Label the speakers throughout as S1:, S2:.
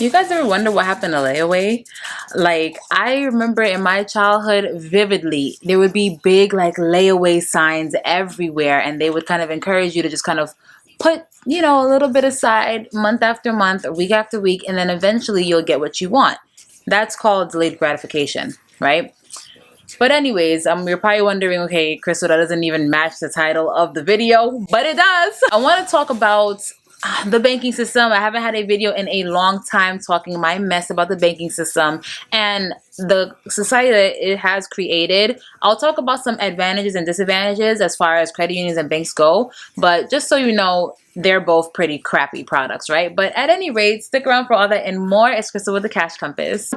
S1: You guys ever wonder what happened to layaway? Like, I remember in my childhood vividly, there would be big, like, layaway signs everywhere, and they would kind of encourage you to just kind of put, a little bit aside month after month or week after week, and then eventually you'll get what you want. That's called delayed gratification, right? But anyways, you're probably wondering, okay, Crystal, that doesn't even match the title of the video, but it does. I want to talk about the banking system. I haven't had a video in a long time talking my mess about the banking system and the society that it has created. I'll talk about some advantages and disadvantages as far as credit unions and banks go, but just so you know, they're both pretty crappy products, right? But at any rate, stick around for all that and more. It's Crystal with the Cash Compass.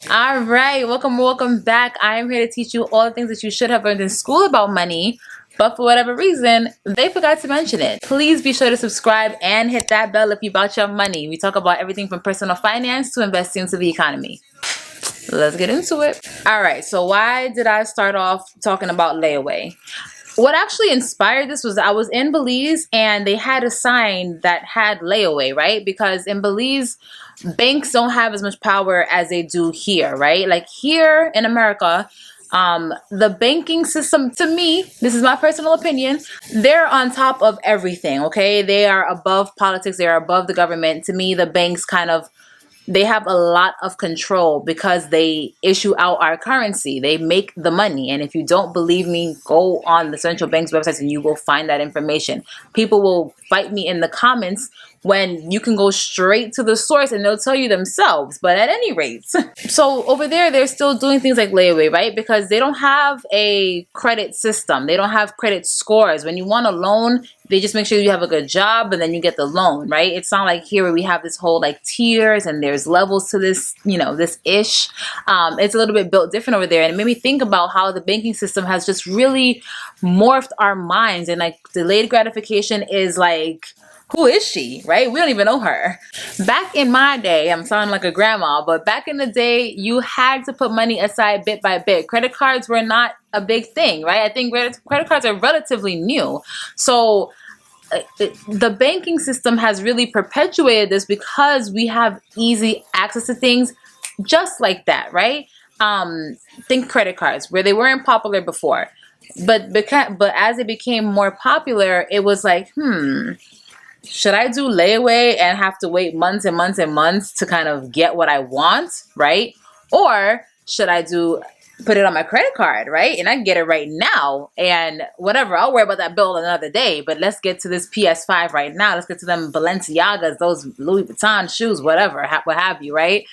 S1: All right, welcome back. I am here to teach you all the things that you should have learned in school about money, but for whatever reason, they forgot to mention it. Please be sure to subscribe and hit that bell if you about your money. We talk about everything from personal finance to investing to the economy. Let's get into it. All right, so why did I start off talking about layaway? What actually inspired this was I was in Belize and they had a sign that had layaway, right? Because in Belize, banks don't have as much power as they do here, right? Like here in America, the banking system, to me, this is my personal opinion, they're on top of everything, okay? They are above politics, they are above the government. To me, the banks they have a lot of control because they issue out our currency. They make the money. And if you don't believe me, go on the central bank's websites and you will find that information. People will fight me in the comments when you can go straight to the source and they'll tell you themselves. But at any rate, so over there, they're still doing things like layaway, right? Because they don't have a credit system. They don't have credit scores. When you want a loan, they just make sure you have a good job and then you get the loan, right? It's not like here where we have this whole like tiers and there's levels to this, this ish. It's a little bit built different over there. And it made me think about how the banking system has just really morphed our minds. And like delayed gratification is like, who is she, right? We don't even know her. Back in my day, I'm sounding like a grandma, but back in the day, you had to put money aside bit by bit. Credit cards were not a big thing, right? I think credit cards are relatively new. So the banking system has really perpetuated this because we have easy access to things just like that, right? Think credit cards, where they weren't popular before. But as it became more popular, it was like, should I do layaway and have to wait months and months and months to kind of get what I want, right? Or should I put it on my credit card, right? And I can get it right now and whatever. I'll worry about that bill another day. But let's get to this PS5 right now. Let's get to them Balenciagas, those Louis Vuitton shoes, whatever, what have you, right?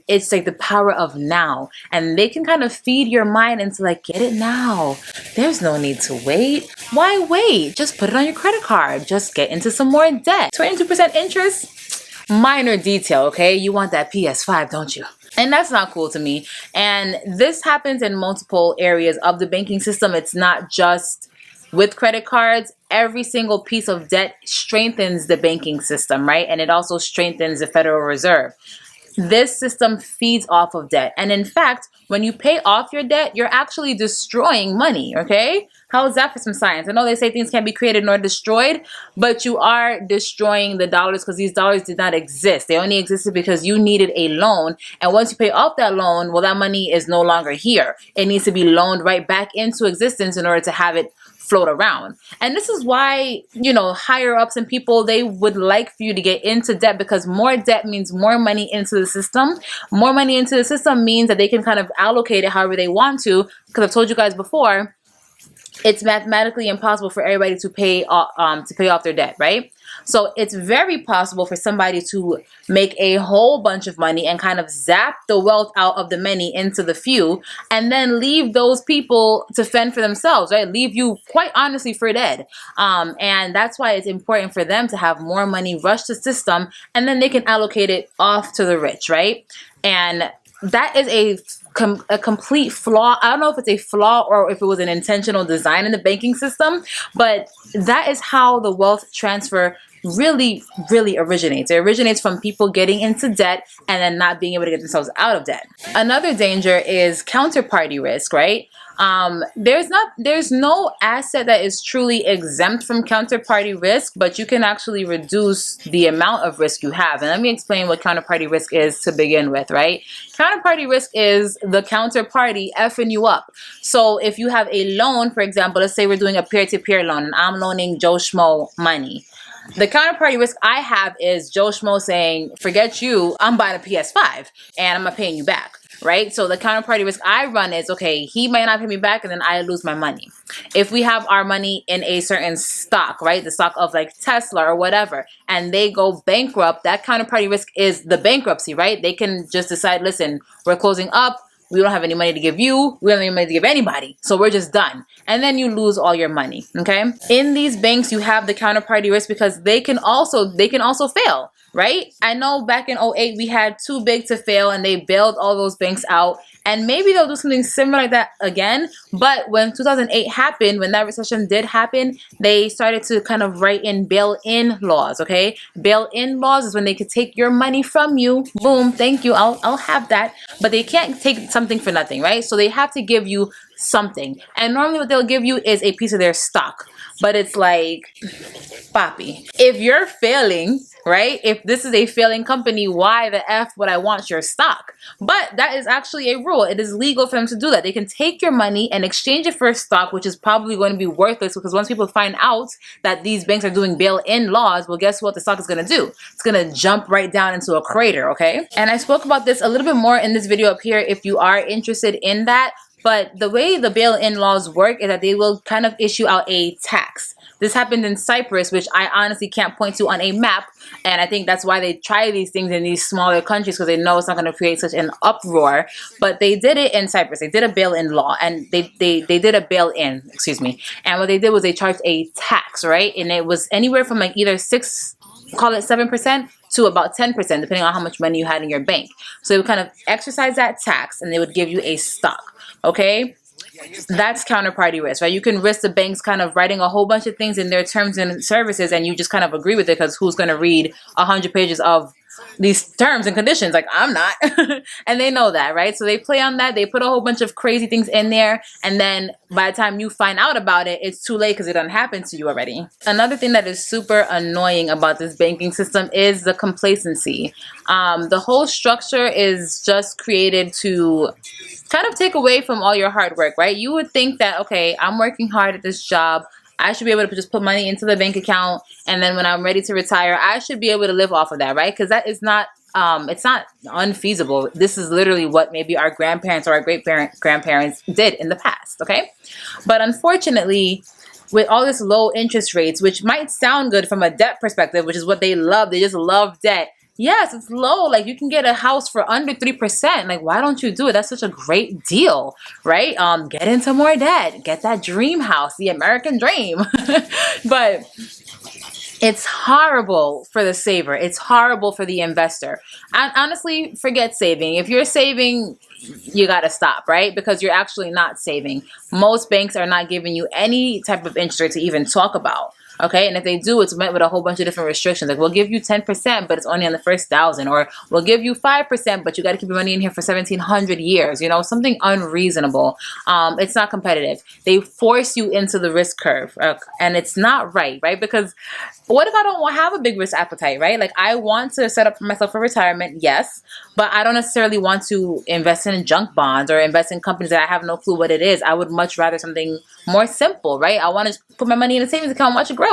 S1: It's like the power of now. And they can kind of feed your mind into like, get it now. There's no need to wait. Why wait? Just put it on your credit card. Just get into some more debt. 22% interest? Minor detail, okay? You want that PS5, don't you? And that's not cool to me. And this happens in multiple areas of the banking system. It's not just with credit cards. Every single piece of debt strengthens the banking system, right? And it also strengthens the Federal Reserve. This system feeds off of debt. And in fact, when you pay off your debt, you're actually destroying money, okay? How is that for some science? I know they say things can't be created nor destroyed, but you are destroying the dollars because these dollars did not exist. They only existed because you needed a loan. And once you pay off that loan, well, that money is no longer here. It needs to be loaned right back into existence in order to have it float around. And this is why, higher ups and people, they would like for you to get into debt because more debt means more money into the system. More money into the system means that they can kind of allocate it however they want to. Because I've told you guys before, it's mathematically impossible for everybody to pay off their debt, right? So it's very possible for somebody to make a whole bunch of money and kind of zap the wealth out of the many into the few and then leave those people to fend for themselves, right? Leave you quite honestly for dead. And that's why it's important for them to have more money rush the system and then they can allocate it off to the rich, right? And that is a complete flaw. I don't know if it's a flaw or if it was an intentional design in the banking system, but that is how the wealth transfer really originates. It originates from people getting into debt and then not being able to get themselves out of debt. Another danger is counterparty risk, right? There's no asset that is truly exempt from counterparty risk, but you can actually reduce the amount of risk you have. And let me explain what counterparty risk is to begin with, right? Counterparty risk is the counterparty effing you up. So if you have a loan, for example, let's say we're doing a peer-to-peer loan and I'm loaning Joe Schmo money. The counterparty risk I have is Joe Schmo saying, forget you, I'm buying a PS5 and I'm not paying you back, right? So the counterparty risk I run is, okay, he might not pay me back and then I lose my money. If we have our money in a certain stock, right, the stock of like Tesla or whatever, and they go bankrupt, that counterparty risk is the bankruptcy, right? They can just decide, listen, we're closing up. We don't have any money to give you. We don't have any money to give anybody. So we're just done. And then you lose all your money. Okay. In these banks, you have the counterparty risk because they can also fail, right? I know back in 2008, we had too big to fail and they bailed all those banks out. And maybe they'll do something similar like that again. But when 2008 happened, when that recession did happen, they started to kind of write in bail-in laws, okay? Bail-in laws is when they could take your money from you. Boom, thank you, I'll have that. But they can't take something for nothing, right? So they have to give you something. And normally what they'll give you is a piece of their stock. But it's like, Papi, if you're failing, right? If this is a failing company, why the F would I want your stock? But that is actually a rule. It is legal for them to do that. They can take your money and exchange it for stock, which is probably going to be worthless because once people find out that these banks are doing bail-in laws, well, guess what the stock is going to do? It's going to jump right down into a crater, okay? And I spoke about this a little bit more in this video up here if you are interested in that. But the way the bail-in laws work is that they will kind of issue out a tax. This happened in Cyprus, which I honestly can't point to on a map. And I think that's why they try these things in these smaller countries because they know it's not going to create such an uproar. But they did it in Cyprus. They did a bail-in law and they did a bail-in, excuse me. And what they did was they charged a tax, right? And it was anywhere from like either 7% to about 10%, depending on how much money you had in your bank. So they would kind of exercise that tax and they would give you a stock. Okay, that's counterparty risk, right? You can risk the banks kind of writing a whole bunch of things in their terms and services and you just kind of agree with it because who's going to read 100 pages of these terms and conditions? Like, I'm not. And they know that, right? So they play on that. They put a whole bunch of crazy things in there. And then by the time you find out about it, it's too late because it done happened to you already. Another thing that is super annoying about this banking system is the complacency. The whole structure is just created to kind of take away from all your hard work, right? You would think that, okay, I'm working hard at this job. I should be able to just put money into the bank account. And then when I'm ready to retire, I should be able to live off of that, right? Because that is not, it's not unfeasible. This is literally what maybe our grandparents or our grandparents did in the past, okay? But unfortunately, with all this low interest rates, which might sound good from a debt perspective, which is what they love. They just love debt. Yes, it's low. Like you can get a house for under 3%. Like, why don't you do it? That's such a great deal, right? Get into more debt. Get that dream house, the American dream. But it's horrible for the saver. It's horrible for the investor. And honestly, forget saving. If you're saving, you got to stop, right? Because you're actually not saving. Most banks are not giving you any type of interest rate to even talk about. Okay, and if they do, it's met with a whole bunch of different restrictions. Like, we'll give you 10%, but it's only on the first 1,000. Or we'll give you 5%, but you got to keep your money in here for 1,700 years. You know, something unreasonable. It's not competitive. They force you into the risk curve. And it's not right? Because what if I don't have a big risk appetite, right? Like, I want to set up myself for retirement, yes. But I don't necessarily want to invest in junk bonds or invest in companies that I have no clue what it is. I would much rather something more simple, right? I want to put my money in a savings account and watch it grow.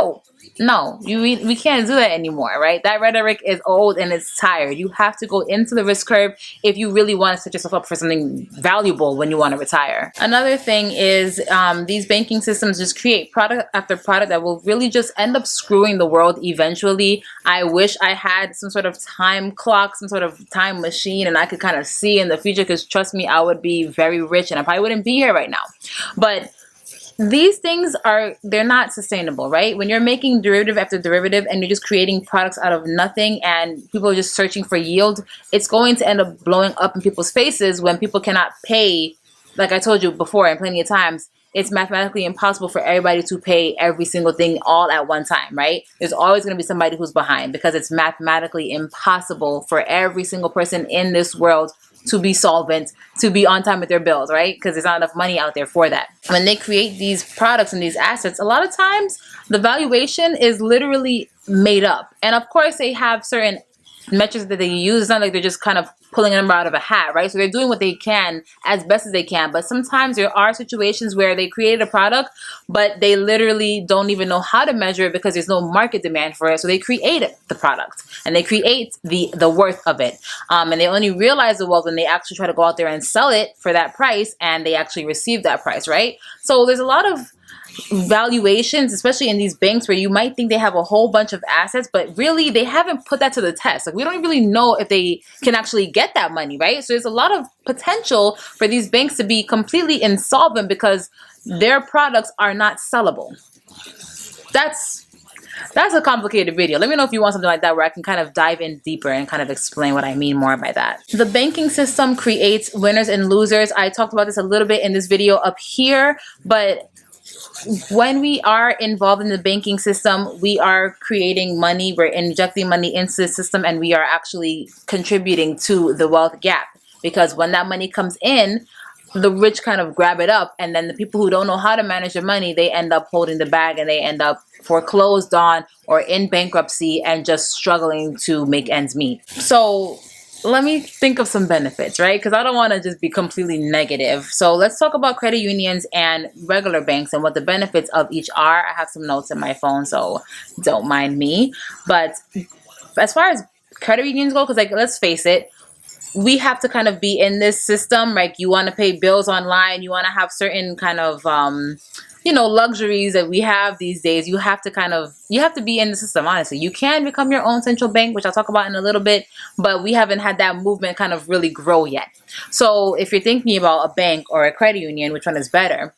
S1: No, we can't do that anymore, right? That rhetoric is old and it's tired. You have to go into the risk curve if you really want to set yourself up for something valuable when you want to retire. Another thing is these banking systems just create product after product that will really just end up screwing the world eventually. I wish I had some sort of time clock, some sort of time machine, and I could kind of see in the future because trust me, I would be very rich and I probably wouldn't be here right now. But these things they're not sustainable, right? When you're making derivative after derivative and you're just creating products out of nothing and people are just searching for yield, it's going to end up blowing up in people's faces when people cannot pay. Like I told you before and plenty of times, it's mathematically impossible for everybody to pay every single thing all at one time, right? There's always going to be somebody who's behind, because it's mathematically impossible for every single person in this world to be solvent, to be on time with their bills, right? Because there's not enough money out there for that. When they create these products and these assets, a lot of times the valuation is literally made up. And of course, they have certain metrics that they use. It's not like they're just kind of pulling a number out of a hat, right? So they're doing what they can as best as they can. But sometimes there are situations where they created a product, but they literally don't even know how to measure it because there's no market demand for it. So they create the product and they create the worth of it. And they only realize the wealth when they actually try to go out there and sell it for that price, and they actually receive that price, right? So there's a lot of valuations, especially in these banks, where you might think they have a whole bunch of assets, but really they haven't put that to the test. Like, we don't really know if they can actually get that money, right? So there's a lot of potential for these banks to be completely insolvent because their products are not sellable. That's a complicated video. Let me know if you want something like that where I can kind of dive in deeper and kind of explain what I mean more by that. The banking system creates winners and losers. I talked about this a little bit in this video up here, but when we are involved in the banking system, we are creating money, we're injecting money into the system, and we are actually contributing to the wealth gap. Because when that money comes in, the rich kind of grab it up, and then the people who don't know how to manage their money, they end up holding the bag, and they end up foreclosed on or in bankruptcy and just struggling to make ends meet. So let me think of some benefits, right? Because I don't want to just be completely negative. So let's talk about credit unions and regular banks and what the benefits of each are. I have some notes in my phone, so don't mind me. But as far as credit unions go, because like, let's face it, we have to kind of be in this system. Like, you want to pay bills online, you want to have certain kind of luxuries that we have these days. You have to be in the system, honestly. You can become your own central bank, which I'll talk about in a little bit, but we haven't had that movement kind of really grow yet. So if you're thinking about a bank or a credit union, which one is better?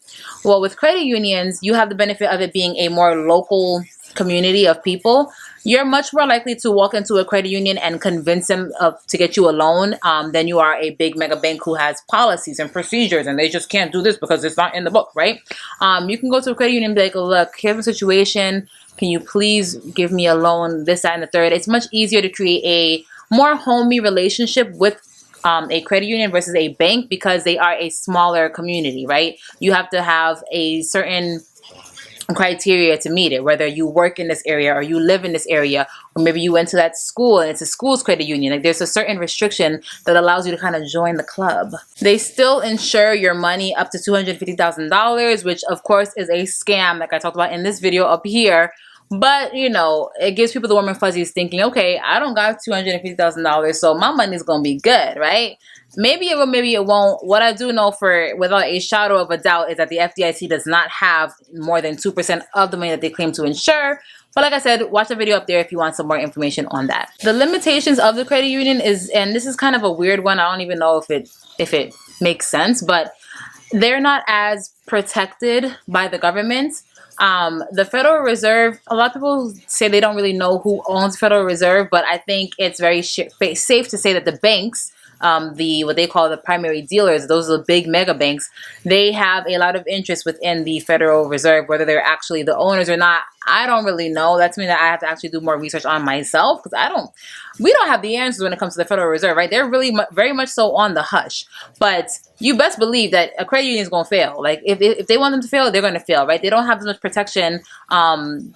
S1: Well, with credit unions, you have the benefit of it being a more local community of people. You're much more likely to walk into a credit union and convince them to get you a loan than you are a big mega bank who has policies and procedures and they just can't do this because it's not in the book, right? You can go to a credit union and be like, look, here's the situation. Can you please give me a loan, this, that, and the third? It's much easier to create a more homey relationship with a credit union versus a bank because they are a smaller community, right? You have to have a certain criteria to meet it, whether you work in this area or you live in this area, or maybe you went to that school and it's a school's credit union. Like, there's a certain restriction that allows you to kind of join the club. They still insure your money up to $250,000, which of course is a scam, like I talked about in this video up here. But, it gives people the warm and fuzzies thinking, okay, I don't got $250,000, so my money's going to be good, right? Maybe it will, maybe it won't. What I do know without a shadow of a doubt is that the FDIC does not have more than 2% of the money that they claim to insure. But like I said, watch the video up there if you want some more information on that. The limitations of the credit union and this is kind of a weird one. I don't even know if it makes sense, but they're not as protected by the government. The Federal Reserve, a lot of people say they don't really know who owns the Federal Reserve, but I think it's very safe to say that the banks, what they call the primary dealers, those are the big mega banks, they have a lot of interest within the Federal Reserve. Whether they're actually the owners or not, I don't really know. That's something that I have to actually do more research on myself, because we don't have the answers when it comes to the Federal Reserve, right? They're really very much so on the hush. But you best believe that a credit union is going to fail. Like, if they want them to fail, they're going to fail, right? They don't have as much protection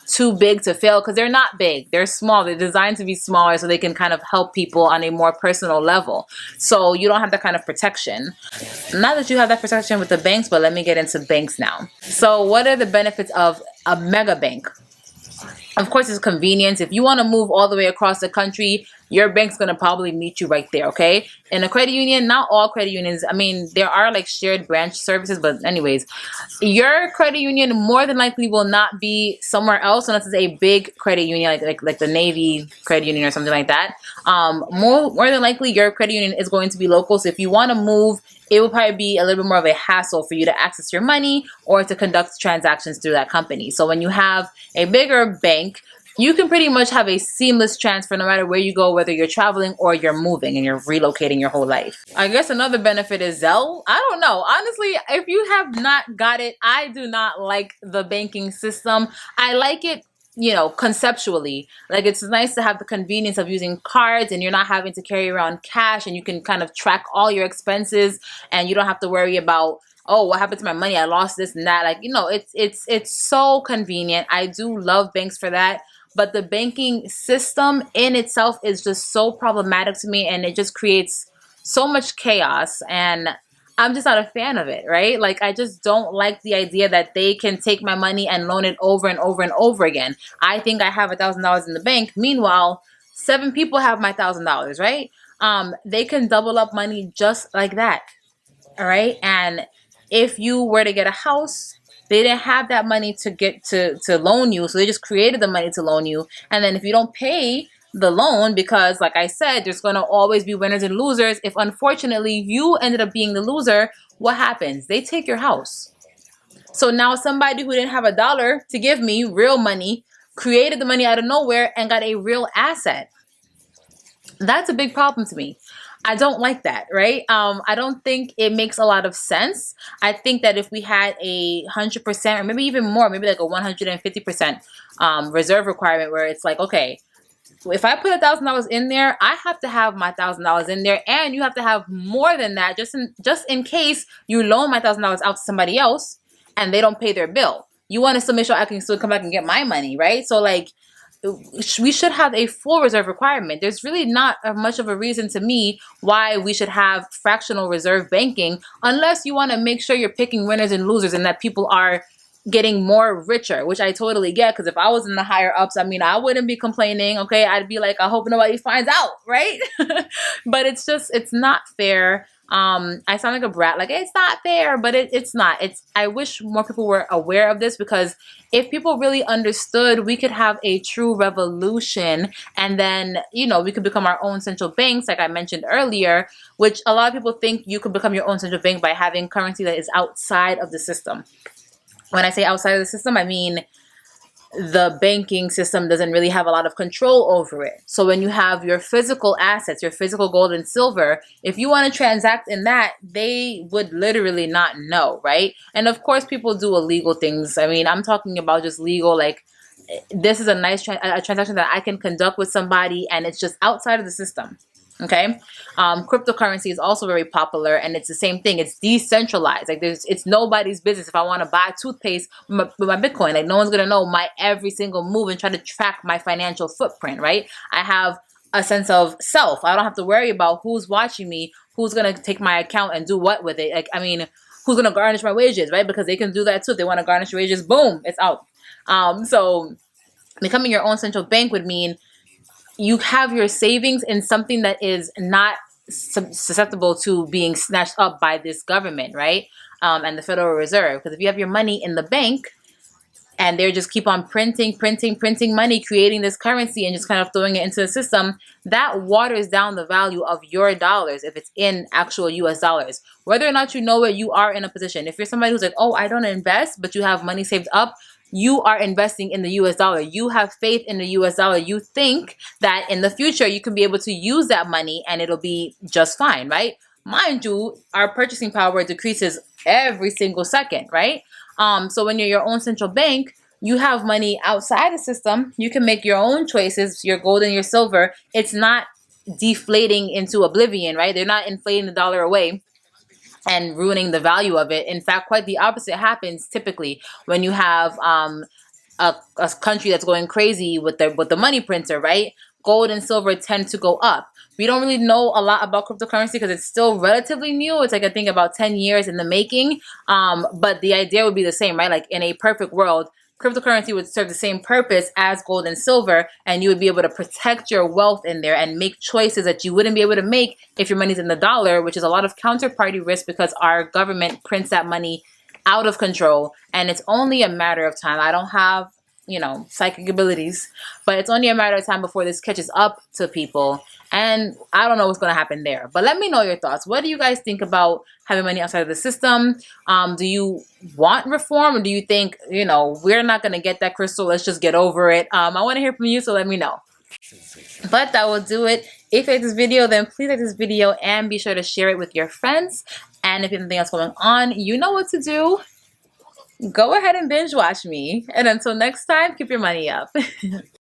S1: too big to fail because they're not big. They're small. They're designed to be smaller so they can kind of help people on a more personal level. So you don't have that kind of protection. Not that you have that protection with the banks, but let me get into banks now. So what are the benefits of a mega bank? Of course, it's convenience. If you want to move all the way across the country, your bank's going to probably meet you right there, okay? In a credit union, not all credit unions, I mean, there are like shared branch services, but anyways, your credit union more than likely will not be somewhere else unless it's a big credit union, like the Navy credit union or something like that. More than likely, your credit union is going to be local. So if you want to move, it will probably be a little bit more of a hassle for you to access your money or to conduct transactions through that company. So when you have a bigger bank, you can pretty much have a seamless transfer no matter where you go, whether you're traveling or you're moving and you're relocating your whole life. I guess another benefit is Zelle. I don't know. Honestly, if you have not got it, I do not like the banking system. I like it, you know, conceptually. Like, it's nice to have the convenience of using cards and you're not having to carry around cash, and you can kind of track all your expenses and you don't have to worry about, oh, what happened to my money? I lost this and that. Like, you know, it's so convenient. I do love banks for that. But the banking system in itself is just so problematic to me, and it just creates so much chaos, and I'm just not a fan of it, right? Like, I just don't like the idea that they can take my money and loan it over and over and over again. I think I have $1,000 in the bank. Meanwhile, 7 people have my $1,000, right? They can double up money just like that. All right. And if you were to get a house, they didn't have that money to get to loan you. So they just created the money to loan you. And then if you don't pay the loan, because like I said, there's going to always be winners and losers. If unfortunately you ended up being the loser, what happens? They take your house. So now somebody who didn't have $1 to give me, real money, created the money out of nowhere and got a real asset. That's a big problem to me. I don't like that, right? I don't think it makes a lot of sense. I think that if we had 100%, or maybe even more, maybe like a 150% reserve requirement, where it's like, okay, if I put $1,000 in there, I have to have my $1,000 in there, and you have to have more than that, just in case you loan my $1,000 out to somebody else and they don't pay their bill. You want to still make sure I can still come back and get my money, right? So like, we should have a full reserve requirement. There's really not much of a reason to me why we should have fractional reserve banking, unless you want to make sure you're picking winners and losers and that people are getting more richer, which I totally get, because if I was in the higher ups, I mean, I wouldn't be complaining. Okay, I'd be like, I hope nobody finds out, right? But it's not fair. I sound like a brat, like it's not fair, but it's not. I wish more people were aware of this, because if people really understood, we could have a true revolution, and then, you know, we could become our own central banks, like I mentioned earlier, which a lot of people think you could become your own central bank by having currency that is outside of the system. When I say outside of the system, I mean the banking system doesn't really have a lot of control over it. So when you have your physical assets, your physical gold and silver, if you want to transact in that, they would literally not know, right? And of course, people do illegal things. I mean, I'm talking about just legal, like, this is a nice a transaction that I can conduct with somebody, and it's just outside of the system. Okay. Cryptocurrency is also very popular, and it's the same thing. It's decentralized. Like, it's nobody's business. If I want to buy toothpaste with my Bitcoin, like, no one's going to know my every single move and try to track my financial footprint, right? I have a sense of self. I don't have to worry about who's watching me, who's going to take my account and do what with it. Like, I mean, who's going to garnish my wages, right? Because they can do that too. If they want to garnish your wages, boom, it's out. So becoming your own central bank would mean you have your savings in something that is not susceptible to being snatched up by this government, right? And the Federal Reserve. Because if you have your money in the bank and they just keep on printing money, creating this currency and just kind of throwing it into the system, that waters down the value of your dollars if it's in actual US dollars. Whether or not you know it, you are in a position. If you're somebody who's like, oh, I don't invest, but you have money saved up, you are investing in the US dollar. You have faith in the US dollar. You think that in the future you can be able to use that money and it'll be just fine, right? Mind you, our purchasing power decreases every single second, right? So when you're your own central bank, you have money outside the system. You can make your own choices, your gold and your silver. It's not deflating into oblivion, right? They're not inflating the dollar away and ruining the value of it. In fact, quite the opposite happens typically when you have a country that's going crazy with the money printer, right? Gold and silver tend to go up. We don't really know a lot about cryptocurrency because it's still relatively new. It's like, I think, about 10 years in the making. But the idea would be the same, right? Like, in a perfect world, cryptocurrency would serve the same purpose as gold and silver, and you would be able to protect your wealth in there and make choices that you wouldn't be able to make if your money's in the dollar, which is a lot of counterparty risk because our government prints that money out of control, and it's only a matter of time. I don't have psychic abilities, but it's only a matter of time before this catches up to people, and I don't know what's going to happen there. But let me know your thoughts. What do you guys think about having money outside of the system? Do you want reform, or do you think, we're not going to get that crystal, let's just get over it? I want to hear from you, so let me know. But that will do it. If you like this video, then please like this video and be sure to share it with your friends. And if you have anything else going on, you know what to do. Go ahead and binge watch me. And until next time, keep your money up.